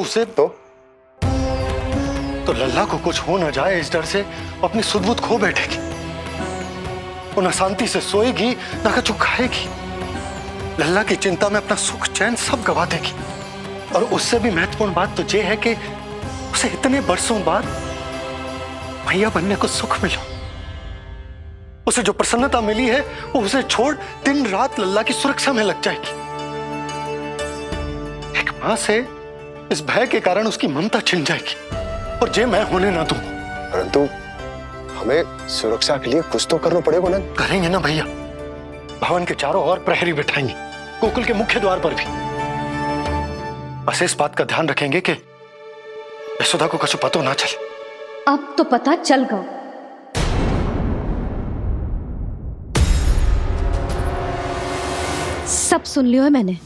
उसे तो लल्ला को कुछ हो ना जाए इस डर से अपनी सुध-बुध खो बैठेगी। वो ना शांति से सोएगी ना कुछ खाएगी। लल्ला की चिंता में अपना सुख चैन सब गवा देगी। और उससे भी महत्वपूर्ण बात तो ये है कि उसे इतने बरसों बाद भैया बनने को सुख मिला। उसे जो प्रसन्नता मिली है वो उसे छोड़ दिन रात लल्ला की सुरक्षा में लग जाएगी। एक मां से इस भय के कारण उसकी ममता छिन जाएगी और ये मैं होने ना दूंगा। परंतु हमें सुरक्षा के लिए कुछ तो करना पड़ेगा ना। करेंगे ना भैया। भवन के चारों ओर प्रहरी बिठाएंगे, गोकुल के मुख्य द्वार पर भी। बस इस बात का ध्यान रखेंगे कि यशोदा को कुछ पता ना चले। अब तो पता चल गया। सब सुन लियो है मैंने।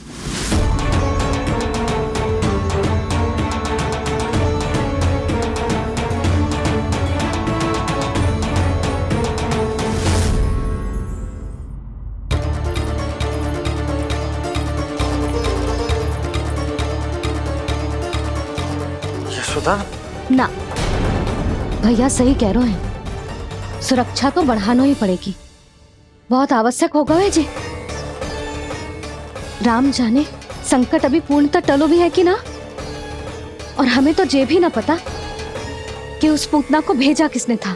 यशोदा ना, भैया सही कह रहे हैं। सुरक्षा तो बढ़ाना ही पड़ेगी, बहुत आवश्यक होगा है जी। राम जाने संकट अभी पूर्णतः टलो भी है कि ना। और हमें तो ये भी ना पता कि उस पूतना को भेजा किसने था।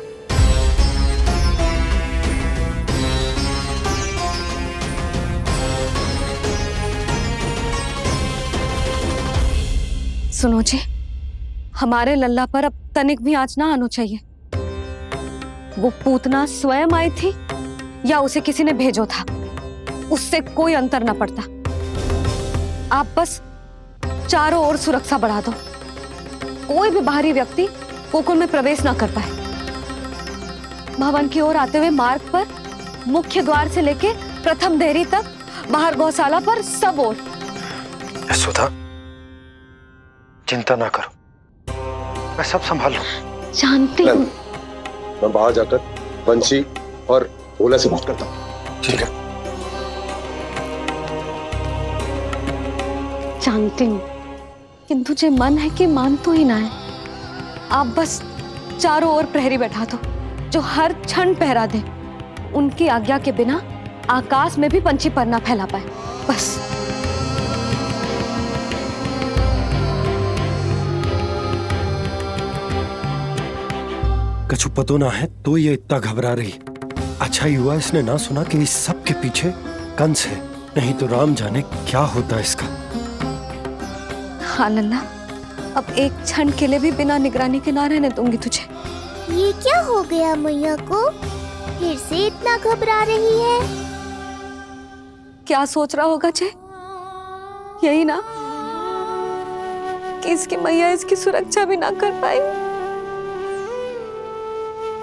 सुनो जी, हमारे लल्ला पर अब तनिक भी आंच ना आना चाहिए। वो पूतना स्वयं आई थी या उसे किसी ने भेजो था, उससे कोई अंतर ना पड़ता। आप बस चारों ओर सुरक्षा बढ़ा दो, कोई भी बाहरी व्यक्ति गोकुल में प्रवेश ना कर पाए। भवन की ओर आते हुए मार्ग पर मुख्य द्वार से लेके प्रथम देहरी तक, बाहर गौशाला पर, सब ओर। यशोदा चिंता ना करो, मैं सब संभाल लूं। जानती हूँ। मैं बाहर जाकर बंसी और भोला से बात करता हूँ। ठीक है। जानती हूँ, किंतु जे मन है कि मान तो ही ना है। आप बस चारों ओर प्रहरी बैठा दो, जो हर क्षण पहरा दे। उनकी आज्ञा के बिना आकाश में भी पंछी पर ना फैला पाए, बस। कछु पतो ना है तो ये इतना घबरा रही। अच्छा ही हुआ इसने ना सुना कि इस सब के पीछे कंस है, नहीं तो राम जाने क्या होता इसका। हाँ लल्ला, अब एक क्षण के लिए भी बिना निगरानी के ना रहने दूंगी तुझे। ये क्या हो गया मैया को? फिर से इतना घबरा रही है। क्या सोच रहा होगा जे? यही ना कि इसकी मैया इसकी सुरक्षा भी ना कर पाई।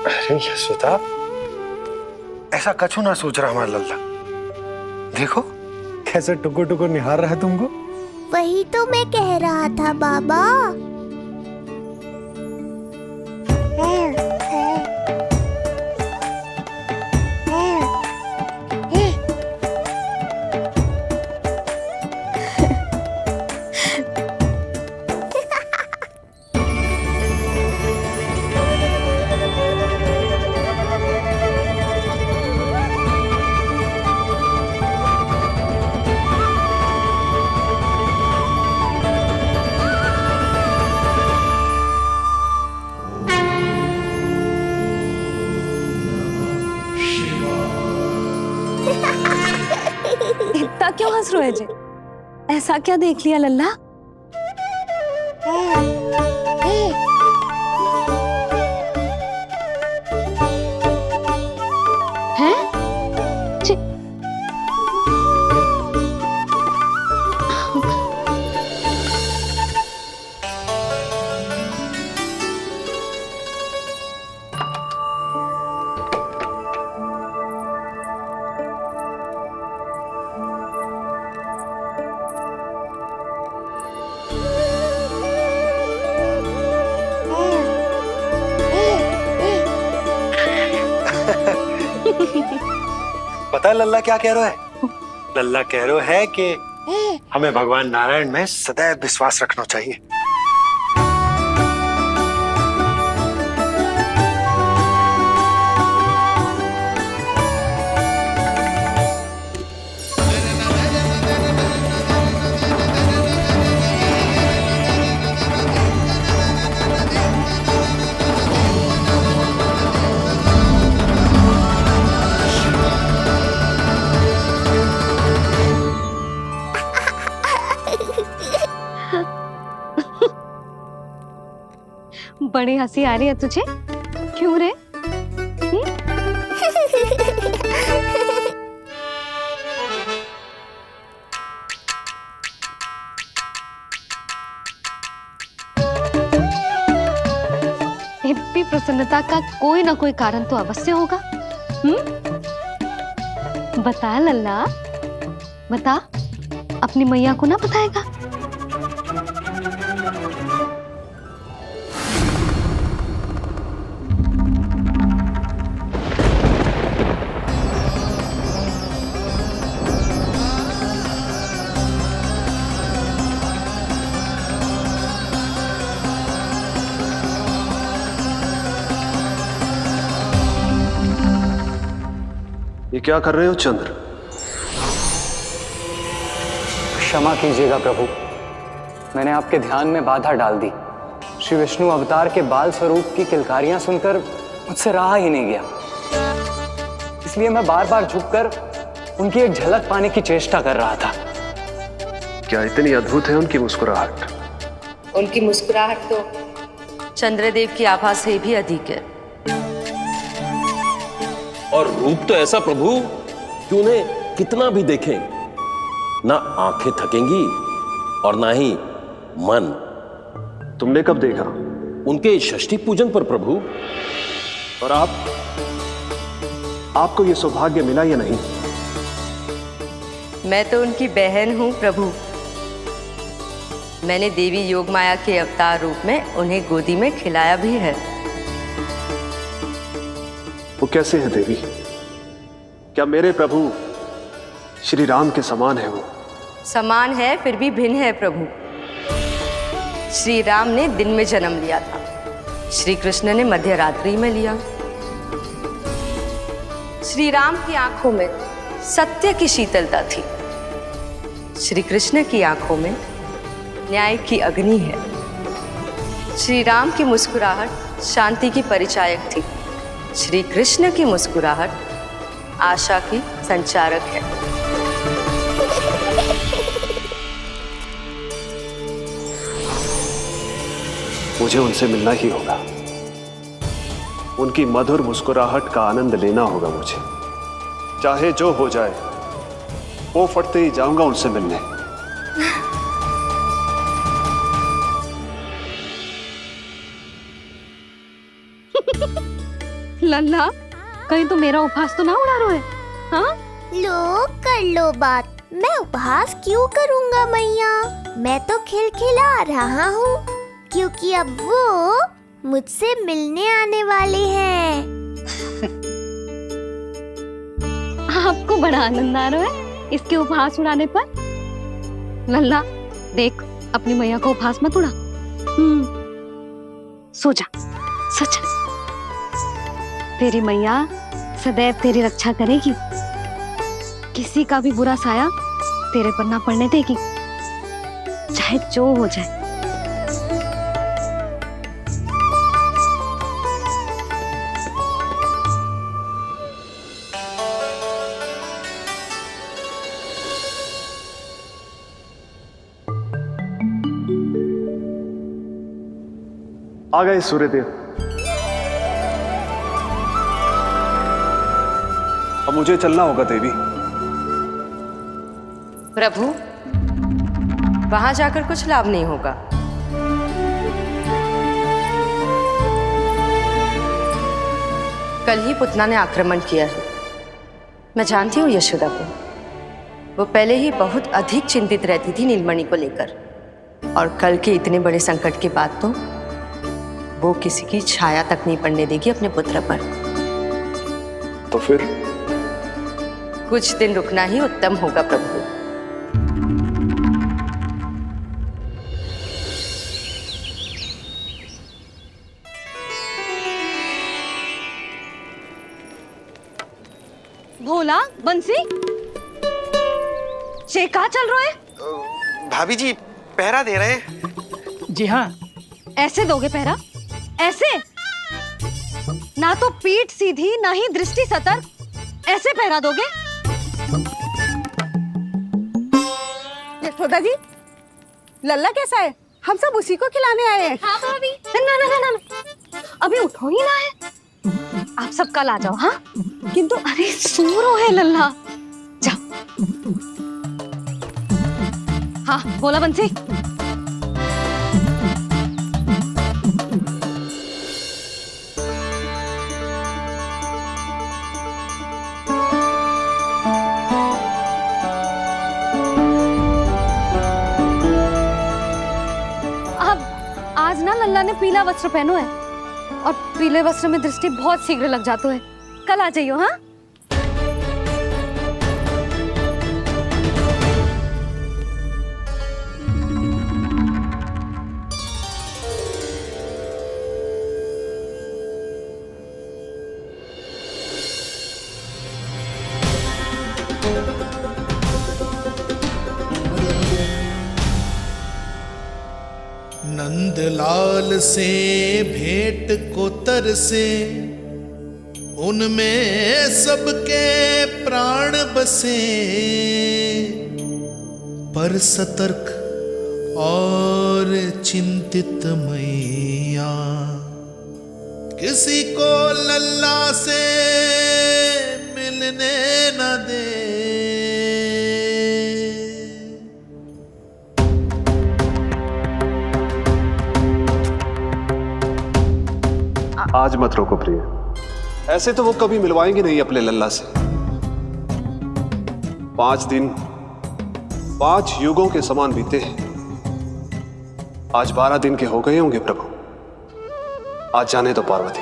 अरे यशोदा, ऐसा कछु ना सोच रहा हमारा लल्ला। देखो कैसे टुकुर टुकुर निहार रहा है तुमको। वही तो मैं कह रहा था बाबा। इतना क्यों हंस रहे जे? ऐसा क्या देख लिया लल्ला? हैं? पता है लल्ला क्या कह रहा है? लल्ला कह रहा है कि हमें भगवान नारायण में सदैव विश्वास रखना चाहिए। बड़ी हंसी आ रही है तुझे, क्यों रे? इतनी प्रसन्नता का कोई ना कोई कारण तो अवश्य होगा। बता लल्ला, बता, अपनी मैया को ना बताएगा? ये क्या कर रहे हो चंद्र? क्षमा कीजिएगा प्रभु, मैंने आपके ध्यान में बाधा डाल दी। श्री विष्णु अवतार के बाल स्वरूप की किलकारियां सुनकर मुझसे रहा ही नहीं गया, इसलिए मैं बार बार झुककर उनकी एक झलक पाने की चेष्टा कर रहा था। क्या इतनी अद्भुत है उनकी मुस्कुराहट? उनकी मुस्कुराहट तो चंद्रदेव की आभा से भी अधिक है। और रूप तो ऐसा प्रभु कि उन्हें कितना भी देखें ना आंखें थकेंगी और ना ही मन। तुमने कब देखा? उनके षष्ठी पूजन पर प्रभु। और आपको ये सौभाग्य मिला या नहीं? मैं तो उनकी बहन हूं प्रभु। मैंने देवी योगमाया के अवतार रूप में उन्हें गोदी में खिलाया भी है। वो कैसे है देवी? क्या मेरे प्रभु श्री राम के समान है वो? समान है फिर भी भिन्न है प्रभु। श्री राम ने दिन में जन्म लिया था, श्री कृष्ण ने मध्य रात्रि में लिया। श्री राम की आंखों में सत्य की शीतलता थी, श्री कृष्ण की आंखों में न्याय की अग्नि है। श्री राम की मुस्कुराहट शांति की परिचायक थी, श्री कृष्ण की मुस्कुराहट आशा की संचारक है। मुझे उनसे मिलना ही होगा, उनकी मधुर मुस्कुराहट का आनंद लेना होगा मुझे। चाहे जो हो जाए, वो फटते ही जाऊंगा उनसे मिलने। लल्ला, कहीं तो मेरा उपहास तो ना उड़ा रहे? हाँ? लो कर लो बात, मैं उपहास क्यों करूंगा मैया? मैं तो खिलखिला रहा हूँ क्योंकि अब वो मुझसे मिलने आने वाले हैं। आपको बड़ा आनंद आ रहा है इसके उपहास उड़ाने पर? लल्ला देख, अपनी मैया को उपहास मत उड़ा। सो जा, सो जा। तेरी मैया सदैव तेरी रक्षा करेगी, किसी का भी बुरा साया तेरे पर ना पड़ने देगी, चाहे जो हो जाए। आ गए सूर्यदेव। अब मुझे चलना होगा देवी। प्रभु, वहां जाकर कुछ लाभ नहीं होगा। कल ही पुतना ने आक्रमण किया है। मैं जानती हूँ यशोदा को, वो पहले ही बहुत अधिक चिंतित रहती थी नीलमणि को लेकर, और कल के इतने बड़े संकट के बाद तो वो किसी की छाया तक नहीं पड़ने देगी अपने पुत्र पर। तो फिर कुछ दिन रुकना ही उत्तम होगा प्रभु। भोला, बंसी, ये कहाँ चल रहे हैं? भाभी जी पहरा दे रहे हैं। जी हाँ। ऐसे दोगे पहरा? ऐसे? ना तो पीठ सीधी ना ही दृष्टि सतर्क, ऐसे पहरा दोगे? यशोदा जी, लल्ला कैसा है? हम सब उसी को खिलाने आए हैं। हाँ भाभी। ना ना ना ना, अभी उठो ही ना है। आप सब कल आ जाओ। हाँ किंतु अरे सूरो है लल्ला। जाओ। हाँ बोला बंसी। आज ना लल्ला ने पीला वस्त्र पहनो है और पीले वस्त्र में दृष्टि बहुत शीघ्र लग जाती है। कल आ जाइयो। हाँ नंदलाल से भेंट को तरसे, उनमें सबके प्राण बसे, पर सतर्क और चिंतित मैया किसी को लल्ला से मिलने न दे। आज मत रोको प्रिय, ऐसे तो वो कभी मिलवाएंगे नहीं अपने लल्ला से। 5 दिन 5 युगों के समान बीते हैं, आज 12 दिन के हो गए होंगे प्रभु। आज जाने दो पार्वती।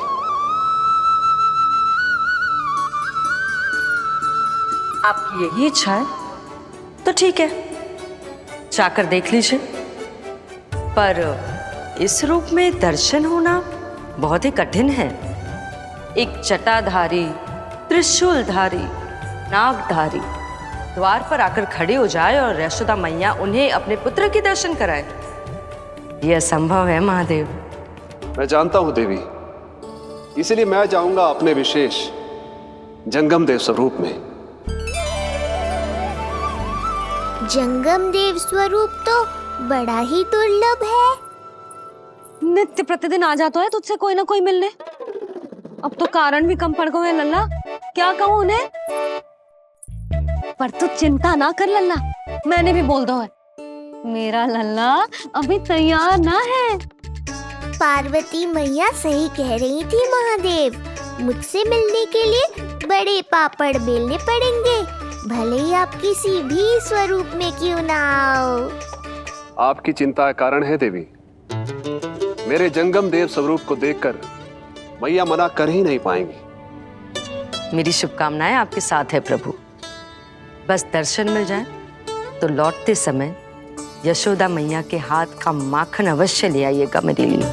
आपकी यही इच्छा है तो ठीक है, जाकर देख लीजिए। पर इस रूप में दर्शन होना बहुत ही कठिन है। एक जटाधारी, त्रिशूलधारी, नागधारी द्वार पर आकर खड़े हो जाए और यशोदा मैया उन्हें अपने पुत्र के दर्शन कराए, यह असंभव है महादेव। मैं जानता हूं देवी, इसलिए मैं जाऊंगा अपने विशेष जंगम देव स्वरूप में। जंगम देव स्वरूप तो बड़ा ही दुर्लभ है। नित्य प्रतिदिन आ जाता है तुझसे कोई ना कोई मिलने। अब तो कारण भी कम पड़ गए हैं लल्ला, क्या कहूँ उन्हें। पर तू चिंता ना कर लल्ला, मैंने भी बोल दो है मेरा लल्ला अभी तैयार ना है। पार्वती मैया सही कह रही थी महादेव, मुझसे मिलने के लिए बड़े पापड़ बेलने पड़ेंगे, भले ही आप किसी भी स्वरूप में क्यों ना आओ। आपकी चिंता का कारण है देवी, मेरे जंगम देव स्वरूप को देखकर मैया मना कर ही नहीं पाएंगी। मेरी शुभकामनाएं आपके साथ है प्रभु। बस दर्शन मिल जाए तो लौटते समय यशोदा मैया के हाथ का माखन अवश्य ले आइएगा मेरे लिए।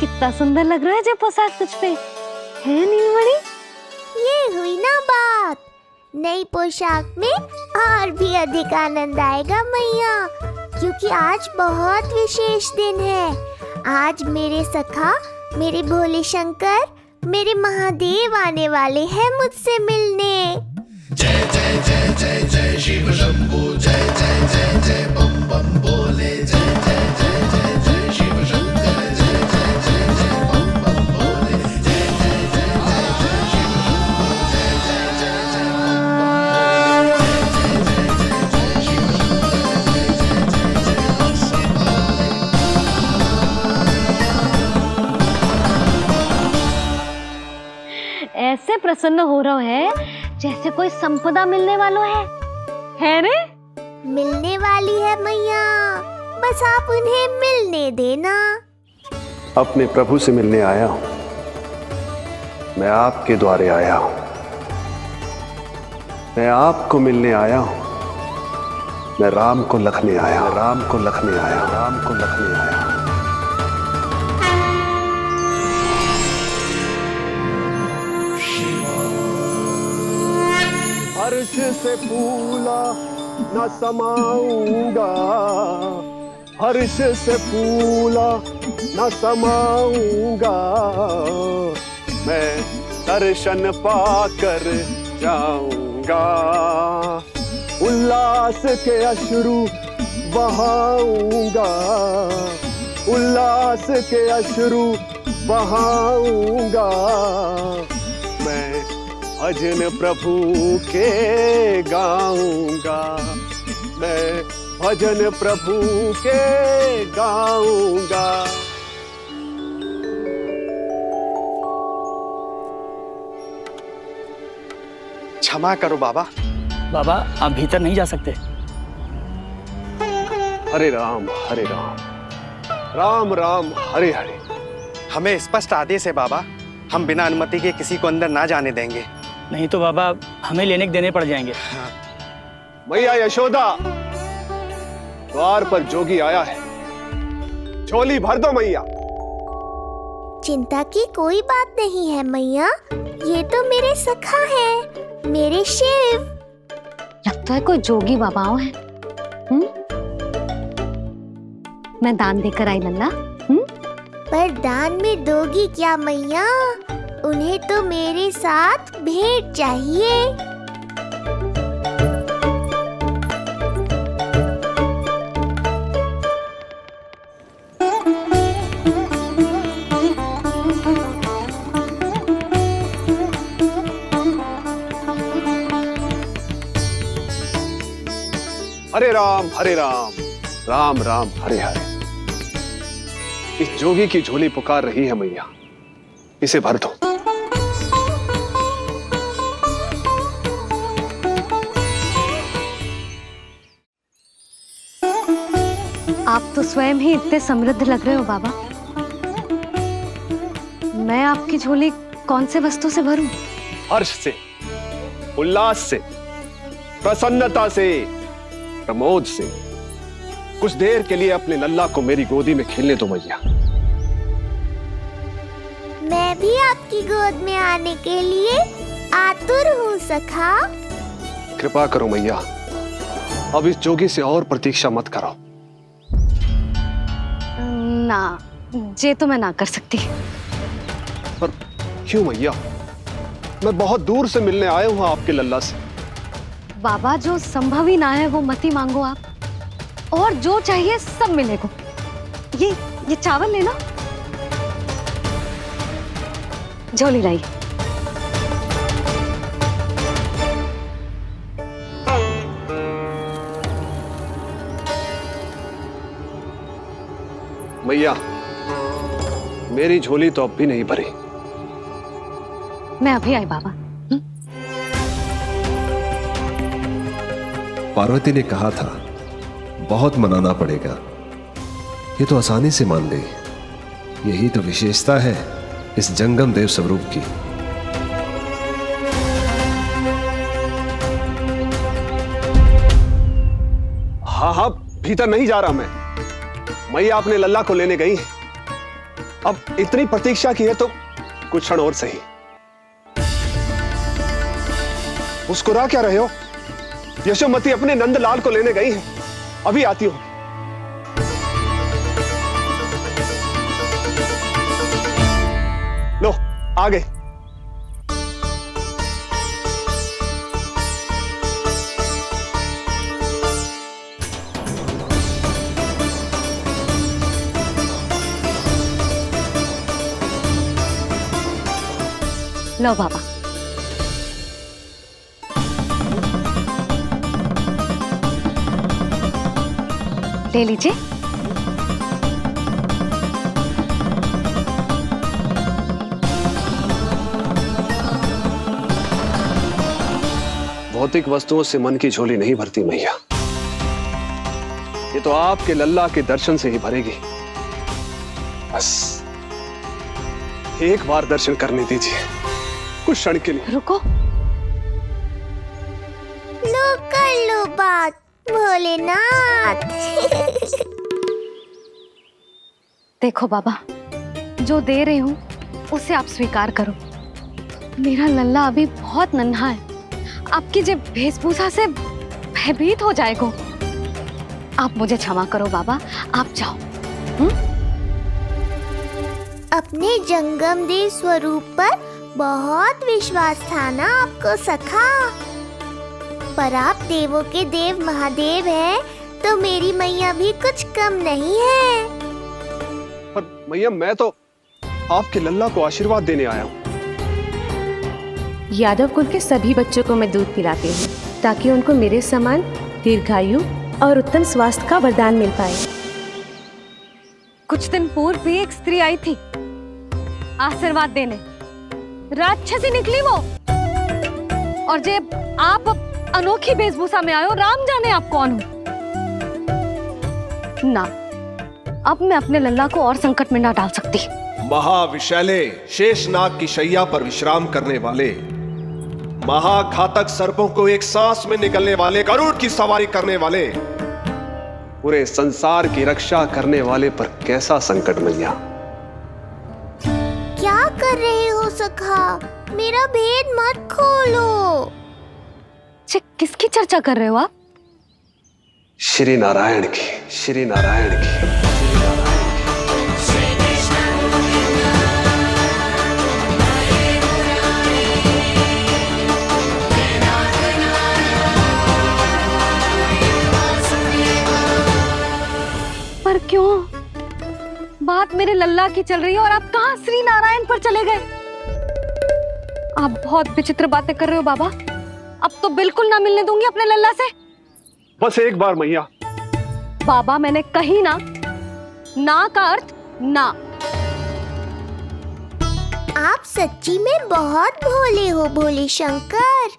कितना सुंदर लग रहा है जो पोशाक तुझ पे है नीलमणि। ये हुई ना बात, नई पोशाक में और भी अधिक आनंद आएगा मैया, क्योंकि आज बहुत विशेष दिन है। आज मेरे सखा, मेरे भोले शंकर, मेरे महादेव आने वाले हैं मुझसे मिलने। जय जय जय जय जय शिव शंभो, जय जय जय जय बम बम बोले, जय जय जय जय जय शिव शंकर, जय जय जय जय बम बम बोले, जय जय जय जय जय शिव शंभो, जय जय जय जय बम बम बोले, जय जय जय जय शिव शंकर, ऐसे प्रसन्न हो रहा है जैसे कोई संपदा मिलने वाला है रे? मिलने वाली है मैया, बस आप उन्हें मिलने देना। अपने प्रभु से मिलने आया हूं, मैं आपके द्वारे आया हूं, मैं आपको मिलने आया हूं, मैं राम को लखने आया, राम को लखने आया, राम को लखने आया। हर्ष से फूला न समाऊंगा, हर्ष से फूला न समाऊंगा, मैं दर्शन पाकर जाऊंगा, उल्लास के अश्रु बहाऊंगा, उल्लास के अश्रु बहाऊंगा। मैं भजन प्रभु के गाऊंगा, मैं भजन प्रभु के गाऊंगा। क्षमा करो बाबा। बाबा आप भीतर नहीं जा सकते। हरे राम, राम राम हरे हरे। हमें स्पष्ट आदेश है बाबा, हम बिना अनुमति के किसी को अंदर ना जाने देंगे। नहीं तो बाबा हमें लेने के देने पड़ जाएंगे। मैया यशोदा, द्वार पर जोगी आया है, झोली भर दो मैया। चिंता की कोई बात नहीं है मैया, ये तो मेरे सखा हैं, मेरे शिव। लगता है कोई जोगी बाबाओं है। मैं दान देकर आई लल्ला। पर दान में दोगी क्या मैया? उन्हें तो मेरे साथ भेंट चाहिए। हरे राम, राम राम हरे हरे। इस जोगी की झोली पुकार रही है मैया, इसे भर दो। आप तो स्वयं ही इतने समृद्ध लग रहे हो बाबा। मैं आपकी झोली कौन से वस्तु से भरूं? हर्ष से, उल्लास से, प्रसन्नता से, प्रमोद से। कुछ देर के लिए अपने लल्ला को मेरी गोदी में खेलने दो मैया। मैं भी आपकी गोद में आने के लिए आतुर हूँ सखा। कृपा करो मैया, अब इस जोगी से और प्रतीक्षा मत करो। ना, ये तो मैं ना कर सकती। पर क्यों मैया? मैं बहुत दूर से मिलने आया हूँ आपके लल्ला से। बाबा जो संभव ही ना है वो मत ही मांगो आप, और जो चाहिए सब मिलेगा। ये चावल लेना, झोली लाई। मैया, मेरी झोली तो अब भी नहीं भरी। मैं अभी आई बाबा। पार्वती ने कहा था बहुत मनाना पड़ेगा, ये तो आसानी से मान ली। यही तो विशेषता है इस जंगम देव स्वरूप की। हाँ, भीतर नहीं जा रहा मैं। मैया अपने लल्ला को लेने गई है। अब इतनी प्रतीक्षा की है तो कुछ क्षण और सही। मुस्कुरा क्या रहे हो? यशोमती अपने नंदलाल को लेने गई है, अभी आती हूं। लो, आ गए। लो बाबा। ले लीजिए। भौतिक वस्तुओं से मन की झोली नहीं भरती मैया, ये तो आपके लल्ला के दर्शन से ही भरेगी। बस एक बार दर्शन करने दीजिए, कुछ क्षण के लिए। रुको। लो कर लो बात भोलेनाथ। देखो बाबा, जो दे रही हूं उसे आप स्वीकार करो। मेरा लल्ला अभी बहुत नन्हा है, आपकी जे वेशभूषा से भयभीत हो जाएगा। आप मुझे क्षमा करो बाबा, आप जाओ। अपने जंगम देव स्वरूप पर बहुत विश्वास था ना आपको सखा। पर आप देवों के देव महादेव हैं, तो मेरी मैया भी कुछ कम नहीं है। पर मैया मैं तो आपके लल्ला को आशीर्वाद देने आया हूँ। यादव कुल के सभी बच्चों को मैं दूध पिलाती हूँ ताकि उनको मेरे समान दीर्घायु और उत्तम स्वास्थ्य का वरदान मिल पाए। कुछ दिन पूर्व भी एक स्त्री आई थी आशीर्वाद देने। राक्षसी निकली वो। और जब आप अनोखी वेशभूषा में आए हो, राम जाने आप कौन हो। ना, अब मैं अपने लल्ला को और संकट में ना डाल सकती। महाविशैले शेषनाग की शैया पर विश्राम करने वाले, महाघातक सर्पों को एक सांस में निकलने वाले, गरुड़ की सवारी करने वाले, पूरे संसार की रक्षा करने वाले पर कैसा संकट मैया। क्या कर रहे हो सखा? मेरा भेद मत खोलो। किसकी चर्चा कर रहे हो आप? श्री नारायण की, श्री नारायण की। पर क्यों? बात मेरे लल्ला की चल रही है और आप कहाँ श्री नारायण पर चले गए? आप बहुत विचित्र बातें कर रहे हो बाबा। अब तो बिल्कुल ना मिलने दूंगी अपने लल्ला से। बस एक बार मैया। बाबा मैंने कही ना, ना का अर्थ ना। आप सच्ची में बहुत भोले हो भोले शंकर।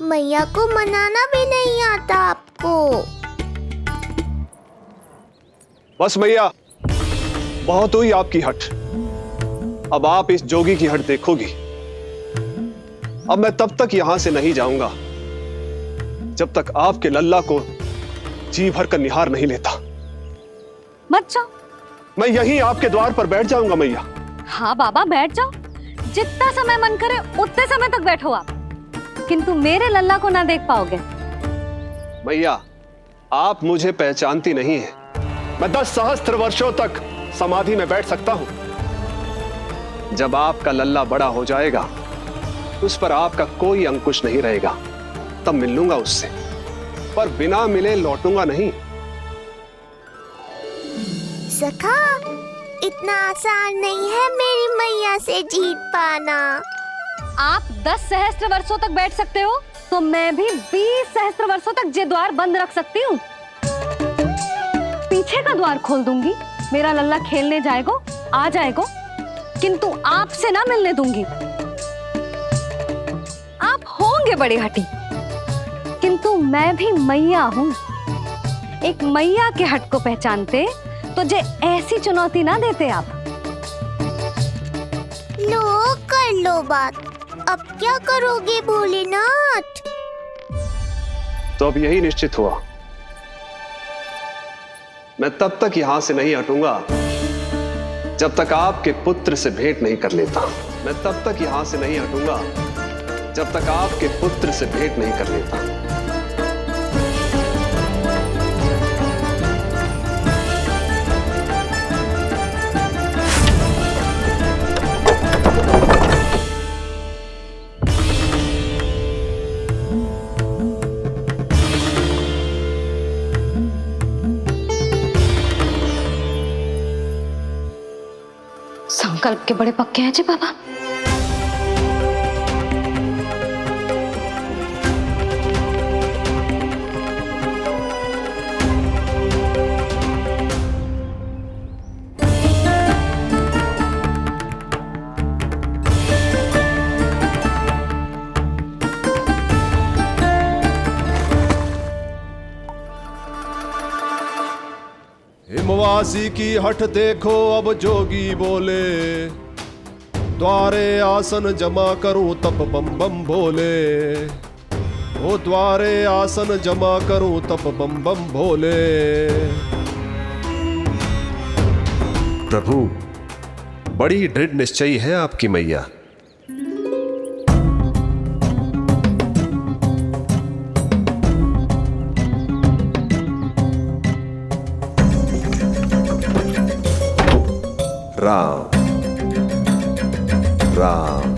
मैया को मनाना भी नहीं आता आपको। बस मैया, बहुत हुई आपकी हट। अब आप इस जोगी की हट देखोगी। अब मैं तब तक यहां से नहीं जाऊंगा जब तक आपके लल्ला को जी भर कर निहार नहीं लेता। मत जाओ। मैं यहीं आपके द्वार पर बैठ जाऊंगा मैया। हाँ बाबा बैठ जाओ, जितना समय मन करे उतने समय तक बैठो आप, किंतु मेरे लल्ला को ना देख पाओगे। मैया, आप मुझे पहचानती नहीं है। मैं 10 सहस्त्र वर्षों तक समाधि में बैठ सकता हूं। जब आपका लल्ला बड़ा हो जाएगा, उस पर आपका कोई अंकुश नहीं रहेगा, तब मिल लूंगा उससे, पर बिना मिले लौटूंगा नहीं। सखा, इतना आसान नहीं है मेरी मैया से जीत पाना। आप 10 सहस्त्र वर्षों तक बैठ सकते हो, तो मैं भी 20 सहस्त्र वर्षों तक ये द्वार बंद रख सकती हूँ। पीछे का द्वार खोल दूंगी, मेरा लल्ला खेलने जाएगा, आ जाएगा, किंतु आपसे ना मिलने दूंगी। आप होंगे बड़ी हठी, किंतु मैं भी मैया हूँ। एक मैया के हट को पहचानते तो जे ऐसी चुनौती ना देते आप। लो कर लो बात। अब क्या करोगे भोलेनाथ? तो अब यही निश्चित हुआ, मैं तब तक यहां से नहीं हटूंगा जब तक आपके पुत्र से भेंट नहीं कर लेता। मैं तब तक यहां से नहीं हटूंगा जब तक आपके पुत्र से भेंट नहीं कर लेता। संकल्प के बड़े पक्के हैं जी बाबा। हिमवासी की हठ देखो अब जोगी बोले, द्वारे आसन जमा करूं तब बम बम भोले। ओ द्वारे आसन जमा करूं तब बम बम भोले। प्रभु, बड़ी दृढ़ निश्चयी है आपकी मैया। राम राम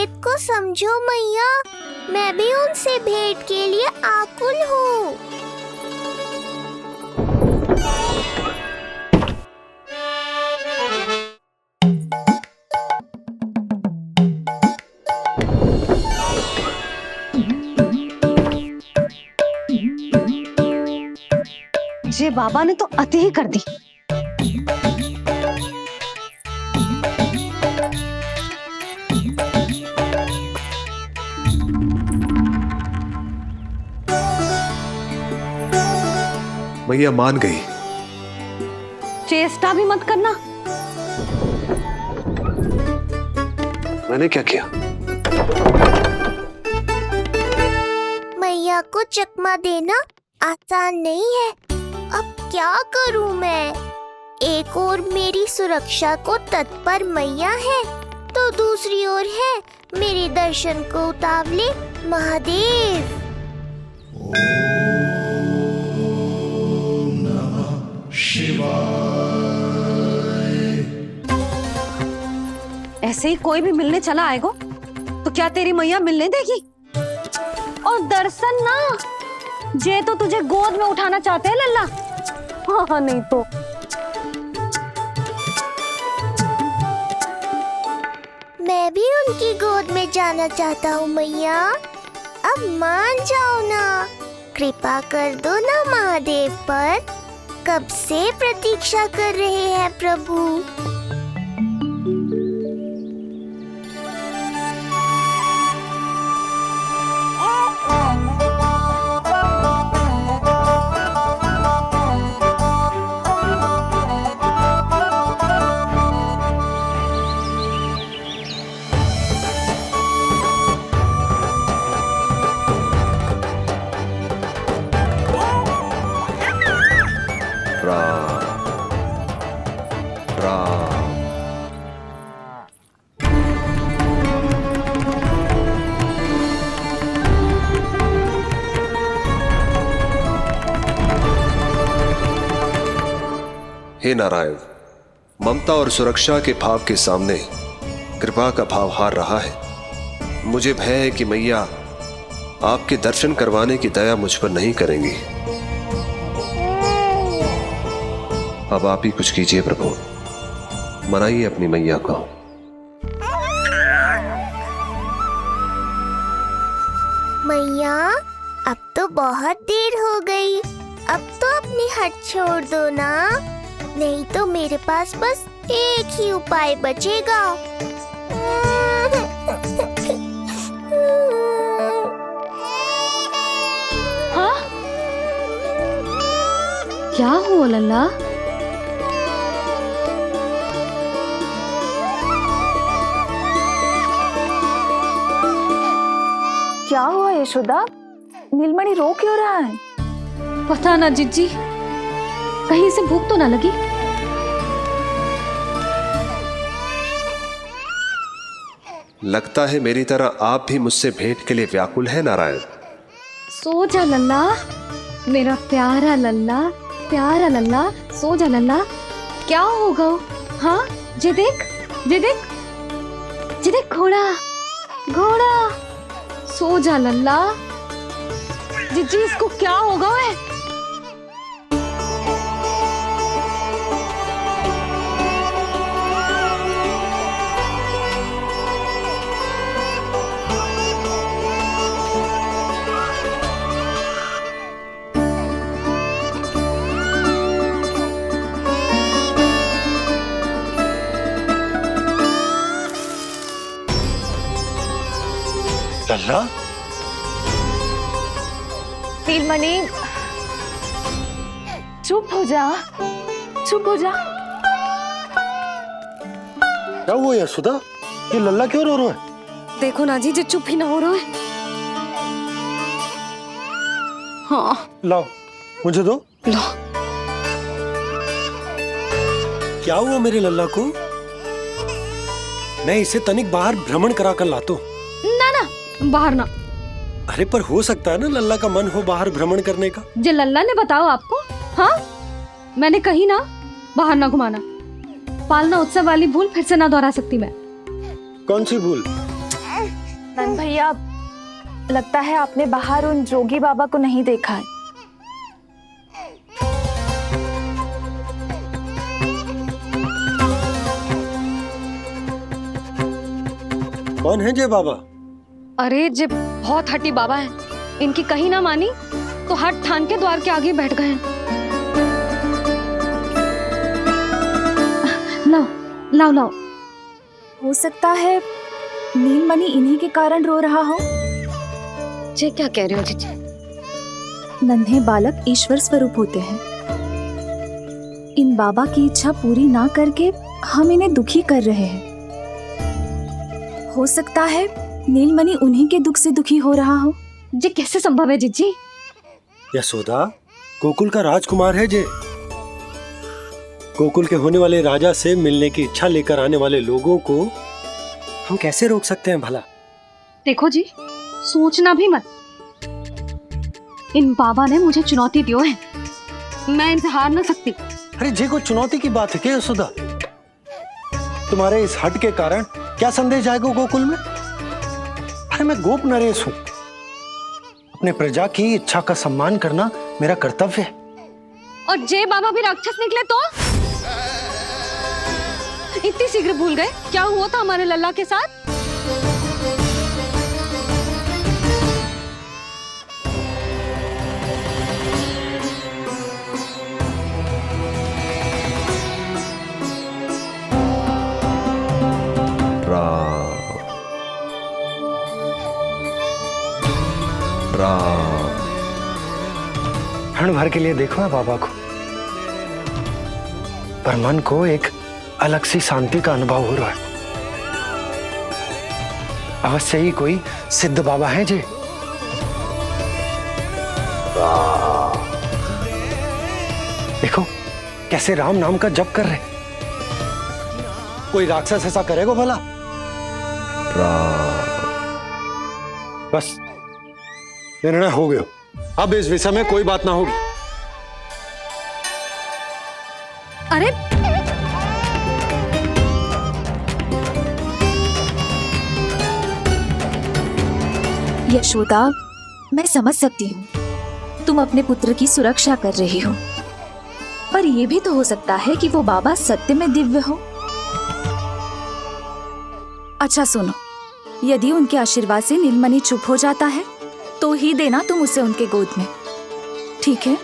भेद को समझो मैया, मैं भी उनसे भेंट के लिए आकुल हूँ। ये बाबा ने तो अति ही कर दी। मैया मान गई। चेष्टा भी मत करना। मैंने क्या किया? मैया को चकमा देना आसान नहीं है। अब क्या करूं मैं? एक ओर मेरी सुरक्षा को तत्पर मैया है, तो दूसरी ओर है मेरे दर्शन को उतावले महादेव। ऐसे ही कोई भी मिलने चला आएगा तो क्या तेरी मैया मिलने देगी? और दर्शन ना, जे तो तुझे गोद में उठाना चाहते हैं लल्ला। हाँ नहीं तो मैं भी उनकी गोद में जाना चाहता हूँ मैया। अब मान जाओ ना, कृपा कर दो ना महादेव पर। कब से प्रतीक्षा कर रहे हैं प्रभु। हे नारायण, ममता और सुरक्षा के भाव के सामने कृपा का भाव हार रहा है। मुझे भय है कि मैया आपके दर्शन करवाने की दया मुझ पर नहीं करेंगी। अब आप ही कुछ कीजिए प्रभु, मनाइए अपनी मैया को। मैया अब तो बहुत देर हो गई, अब तो अपनी हट छोड़ दो ना, नहीं तो मेरे पास बस एक ही उपाय बचेगा। हाँ? क्या हुआ लल्ला? क्या हुआ यशोदा? नीलमणि रो क्यों रहा है? पता ना जीजी, कहीं से भूख तो ना लगी? लगता है मेरी तरह आप भी मुझसे भेंट के लिए व्याकुल है नारायण। सो जा लल्ला, मेरा प्यारा लल्ला, प्यारा लल्ला, सो जा लल्ला। क्या होगा? हाँ, जे देख, जे देख, जे देख, घोड़ा, घोड़ा। सो जा लल्ला। जीजी इसको क्या होगा? है लल्ला, नीलमणि चुप हो जा, चुप हो जा। क्या हुआ यशोदा? ये लल्ला क्यों रो रहा है? देखो ना जी, जे चुप ही ना हो रहा है। हाँ लाओ, मुझे दो। लो। क्या हुआ मेरे लल्ला को? मैं इसे तनिक बाहर भ्रमण करा कर लाता हूँ। ना ना, बाहर ना। अरे पर हो सकता है ना लल्ला का मन हो बाहर भ्रमण करने का। जे लल्ला ने बताओ आपको? हाँ, मैंने कही ना बाहर ना घुमाना। पालना उत्सव वाली भूल फिर से ना दोहरा सकती मैं। कौन सी भूल? नंद भैया, लगता है आपने बाहर उन जोगी बाबा को नहीं देखा है। कौन है जय बाबा? अरे जे बहुत हट्टी बाबा है, इनकी कहीं ना मानी तो हट ठान के द्वार के आगे बैठ गए हैं। लाओ लाओ लाओ। हो सकता है नीलमणि इन्हीं के कारण रो रहा हो। जे क्या कह रहे हो जीजी? नन्हे बालक ईश्वर स्वरूप होते हैं। इन बाबा की इच्छा पूरी ना करके हम इन्हें दुखी कर रहे हैं। हो सकता है नीलमणि उन्हीं के दुख से दुखी हो रहा हो। जे कैसे संभव है जीजी? यशोदा, गोकुल का राजकुमार है जे। गोकुल के होने वाले राजा से मिलने की इच्छा लेकर आने वाले लोगों को हम कैसे रोक सकते हैं भला? देखो जी, सोचना भी मत। इन बाबा ने मुझे चुनौती दी है, मैं इनसे हार ना सकती। अरे जे कोई चुनौती की बात है क्या यशोदा? तुम्हारे इस हट के कारण क्या संदेश जाएगा गोकुल में? अरे मैं गोप नरेश हूं, अपने प्रजा की इच्छा का सम्मान करना मेरा कर्तव्य है। और जे बाबा भी राक्षस निकले तो? इतनी शीघ्र भूल गए क्या हुआ था हमारे लल्ला के साथ? क्षण भर के लिए देखो है बाबा को, पर मन को एक अलग सी शांति का अनुभव हो रहा है। अवश्य ही कोई सिद्ध बाबा हैं जी। देखो कैसे राम नाम का जप कर रहे। कोई राक्षस ऐसा करेगा भला? बस निर्णय हो गया, अब इस विषय में कोई बात ना होगी। अरे यशोदा, मैं समझ सकती हूँ तुम अपने पुत्र की सुरक्षा कर रही हो, पर यह भी तो हो सकता है कि वो बाबा सत्य में दिव्य हो। अच्छा सुनो, यदि उनके आशीर्वाद से नीलमणि चुप हो जाता है तो ही देना तुम उसे उनके गोद में, ठीक है?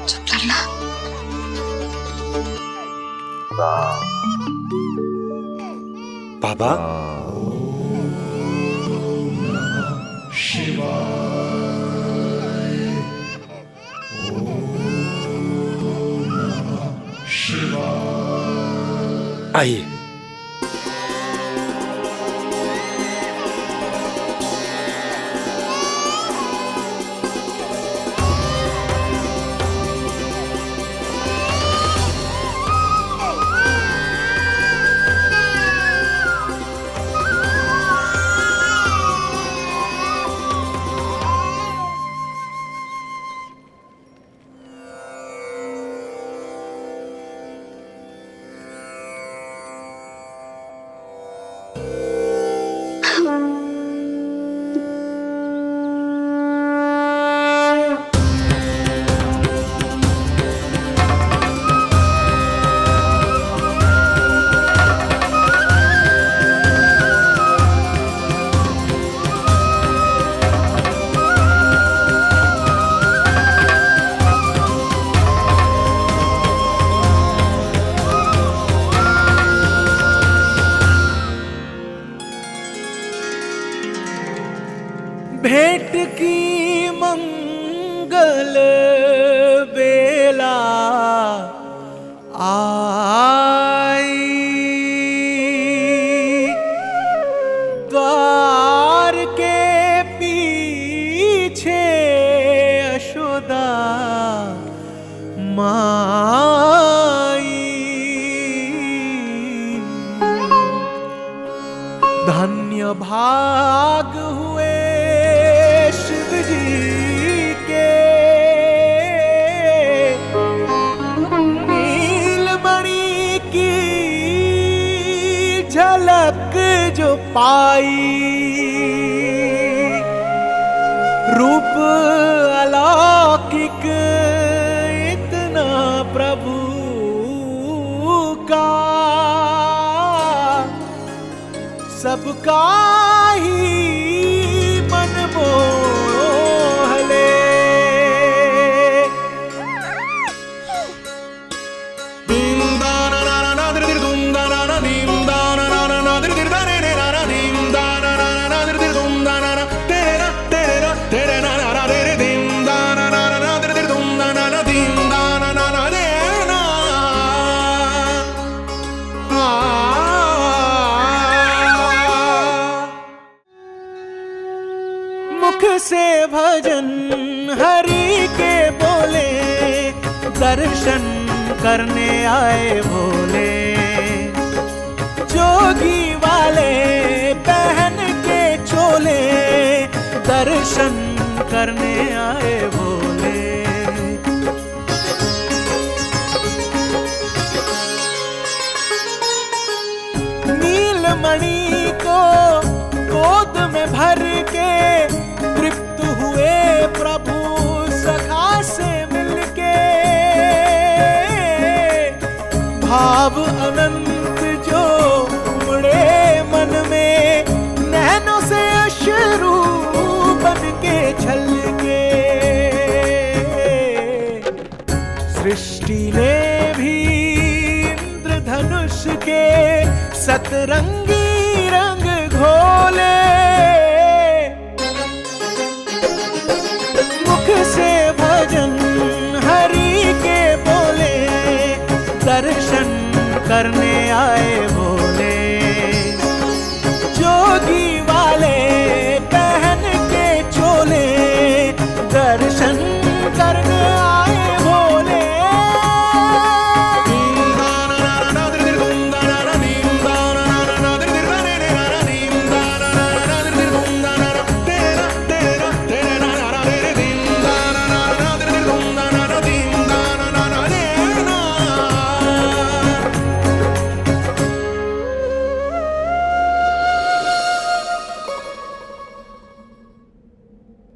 चुप लल्ला। बाबा, आइए। जो पाई, रूप अलौकिक इतना प्रभु का, सबका ही मन मोह ले। मुख से भजन हरि के बोले, दर्शन करने आए भोले। जोगी वाले पहन के चोले, दर्शन करने आए भोले। नीलमणि को गोद में भर के तृप्त हुए प्रभु सखा से मिलके। भाव अनंत जो उमड़े मन में, नैनों से अश्रु बन के छलके। सृष्टि ने भी इंद्रधनुष के सतरंगी रंग घोले। मुख से भजन हरि के बोले, दर्शन करने आए भोले। जोगी वाले पहन के चोले, दर्शन करने आए भोले।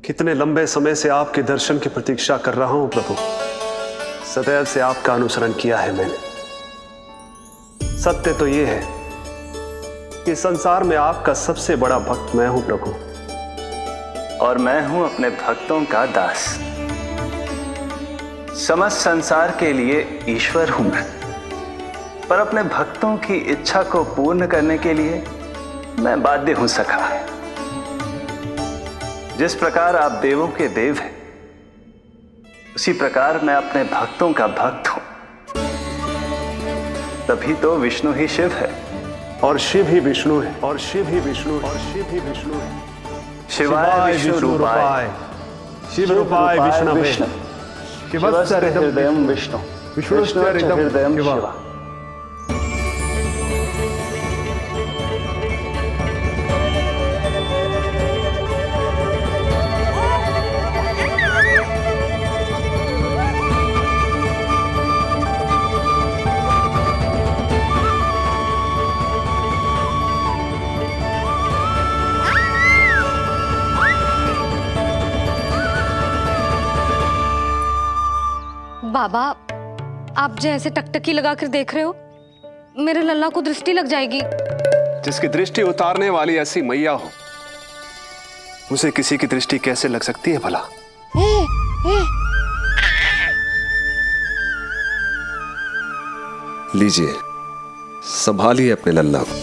कितने लंबे समय से आपके दर्शन की प्रतीक्षा कर रहा हूं प्रभु। सदैव से आपका अनुसरण किया है मैंने। सत्य तो यह है कि संसार में आपका सबसे बड़ा भक्त मैं हूं प्रभु, और मैं हूं अपने भक्तों का दास। समस्त संसार के लिए ईश्वर हूं मैं, पर अपने भक्तों की इच्छा को पूर्ण करने के लिए मैं बाध्य हूं सखा। जिस प्रकार आप देवों के देव हैं, उसी प्रकार मैं अपने भक्तों का भक्त हूं। तभी तो विष्णु ही शिव है, और शिव ही विष्णु है, और शिव ही विष्णु है, और शिव ही विष्णु है। शिवाय विष्णु रूपाय, शिव रूपाय विष्णवे, शिवस्य हृदयं विष्णु, विष्णुश्च हृदयं शिव। बाबा, आप जैसे टकटकी लगाकर देख रहे हो, मेरे लल्ला को दृष्टि लग जाएगी। जिसकी दृष्टि उतारने वाली ऐसी मैया हो, उसे किसी की दृष्टि कैसे लग सकती है भला? लीजिए, संभालिए अपने लल्ला को।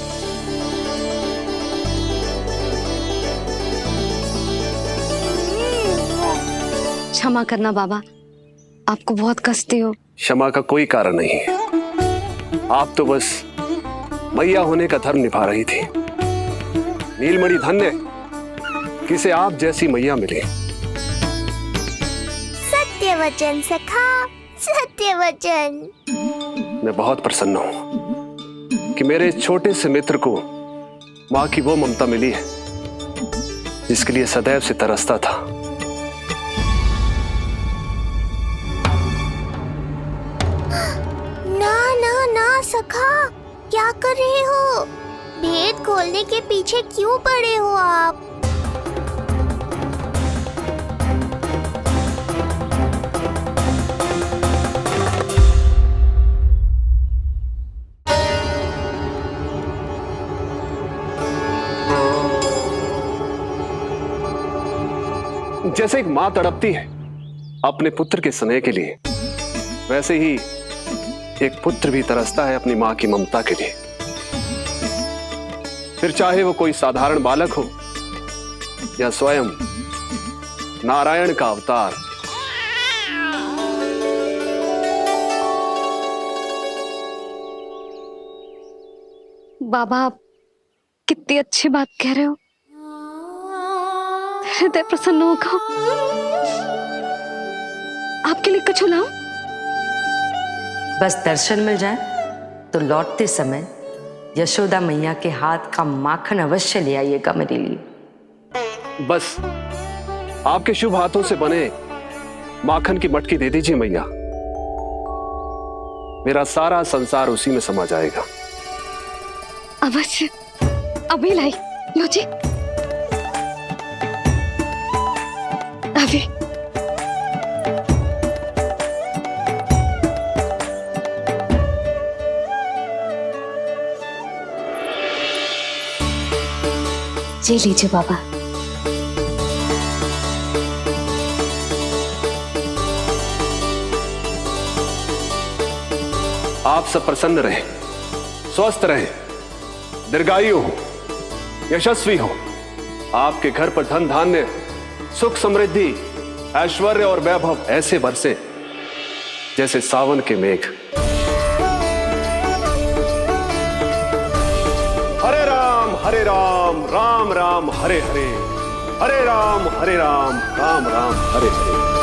क्षमा करना बाबा, आपको बहुत कष्ट हो। क्षमा का कोई कारण नहीं है। आप तो बस मैया होने का धर्म निभा रही थी। नीलमणि धन्य किसे आप जैसी मैया मिले। सत्य वचन सखा, सत्य वचन। मैं बहुत प्रसन्न हूं कि मेरे छोटे से मित्र को मां की वो ममता मिली है जिसके लिए सदैव से तरसता था। ना ना ना सखा, क्या कर रहे हो? भेद खोलने के पीछे क्यों पड़े हो आप? जैसे एक मां तड़पती है अपने पुत्र के स्नेह के लिए, वैसे ही एक पुत्र भी तरसता है अपनी मां की ममता के लिए। फिर चाहे वो कोई साधारण बालक हो या स्वयं नारायण का अवतार। बाबा, आप कितनी अच्छी बात कह रहे हो। हृदय प्रसन्न होगा। आपके लिए कुछ लाऊं? बस दर्शन मिल जाए तो लौटते समय यशोदा मैया के हाथ का माखन अवश्य ले आइएगा मेरे लिए। बस आपके शुभ हाथों से बने माखन की मटकी दे दीजिए मैया, मेरा सारा संसार उसी में समा जाएगा। अवश्य, अभी लाई। लो जी, अभी। जी लीजिए बाबा। आप सब प्रसन्न रहे, स्वस्थ रहे, दीर्घायु हो, यशस्वी हो। आपके घर पर धन धान्य, सुख समृद्धि, ऐश्वर्य और वैभव ऐसे बरसे जैसे सावन के मेघ। हरे राम राम राम हरे हरे, हरे राम राम राम हरे हरे।